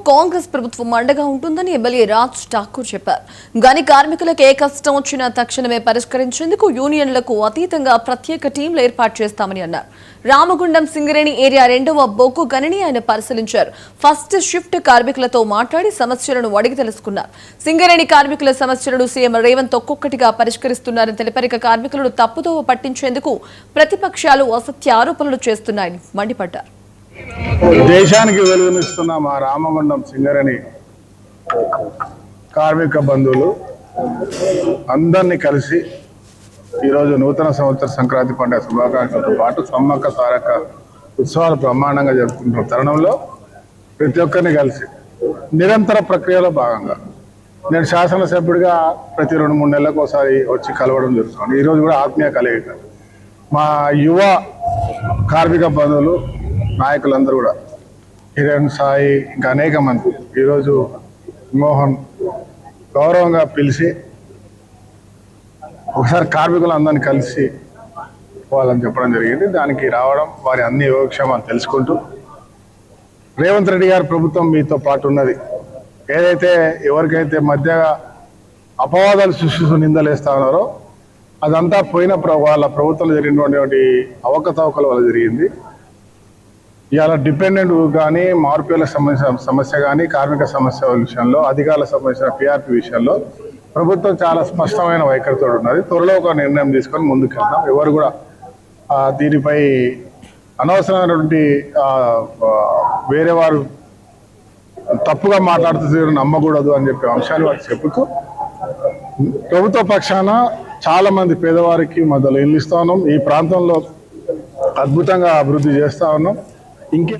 కాంగ్రెస్ ప్రభుత్వం అండగా ఉంటుందని ఎమ్మెల్యే రాజ్ ఠాకూర్ చెప్పారు. గని కార్మికులకు ఏ కష్టం వచ్చినా తక్షణమే పరిష్కరించేందుకు యూనియన్లకు అతీతంగా ప్రత్యేక టీంలు ఏర్పాటు చేస్తామని అన్నారు. రామగుండం సింగరేణి ఏరియా 2వ బొగ్గు గనిని ఆయన పరిశీలించారు. ఫస్ట్ షిఫ్ట్ కార్మికులతో మాట్లాడి సమస్యలను అడిగి తెలుసుకున్నారు. సింగరేణి కార్మికుల సమస్యలను సీఎం రేవంత్ ఒక్కొక్కటిగా పరిష్కరిస్తున్నారని తెలిపారు. కార్మికులను తప్పుదోవ పట్టించేందుకు ప్రతిపక్షాలు అసత్య ఆరోపణలు చేస్తున్నాయని మండిపడ్డారు. దేశానికి వెలుగునిస్తున్న మా రామగుండం సింగరేణి కార్మిక బంధువులు అందరినీ కలిసి ఈరోజు నూతన సంవత్సర సంక్రాంతి పండుగ శుభాకాంక్షలతో పాటు సమ్మక్క సారక్క ఉత్సవాలు బ్రహ్మాండంగా జరుపుకుంటున్న తరుణంలో ప్రతి ఒక్కరిని కలిసి నిరంతర ప్రక్రియలో భాగంగా నేను శాసనసభ్యుడిగా ప్రతి 2-3 నెలలకు ఒకసారి వచ్చి కలవడం జరుగుతుంది. ఈరోజు కూడా ఆత్మీయ కలయిక మా యువ కార్మిక బంధువులు నాయకులందరూ కూడా హిరణ్ సాయి ఇంకా అనేక మంది ఈరోజు మోహన్ గౌరవంగా పిలిచి ఒకసారి కార్మికులందరినీ కలిసి పోవాలని చెప్పడం జరిగింది. దానికి రావడం వారి అన్ని యోగక్షేమాలు తెలుసుకుంటూ రేవంత్ రెడ్డి గారి ప్రభుత్వం మీతో పాటు ఉన్నది. ఏదైతే ఎవరికైతే మధ్య అపవాదాలు సృష్టిస్తూ నిందలేస్తా ఉన్నారో అదంతా పోయిన వాళ్ళ ప్రభుత్వంలో జరిగినటువంటి అవకతవకల వల్ల జరిగింది. ఇవాళ డిపెండెంట్ కానీ మార్పుల సమస్య కానీ కార్మిక సమస్య విషయంలో అధికారుల సంబంధించిన పిఆర్పి విషయంలో ప్రభుత్వం చాలా స్పష్టమైన వైఖరితో ఉన్నది. త్వరలో ఒక నిర్ణయం తీసుకొని ముందుకెళ్తాం. ఎవరు కూడా దీనిపై అనవసరమైనటువంటి వేరే వారు తప్పుగా మాట్లాడుతూ నమ్మకూడదు అని చెప్పే అంశాలు వారికి చెబుతూ ప్రభుత్వ పక్షాన చాలా మంది పేదవారికి మొదలు ఇల్లు ఇస్తా ఉన్నాం. ఈ ప్రాంతంలో అద్భుతంగా అభివృద్ధి చేస్తా ఉన్నాం. ఇంకే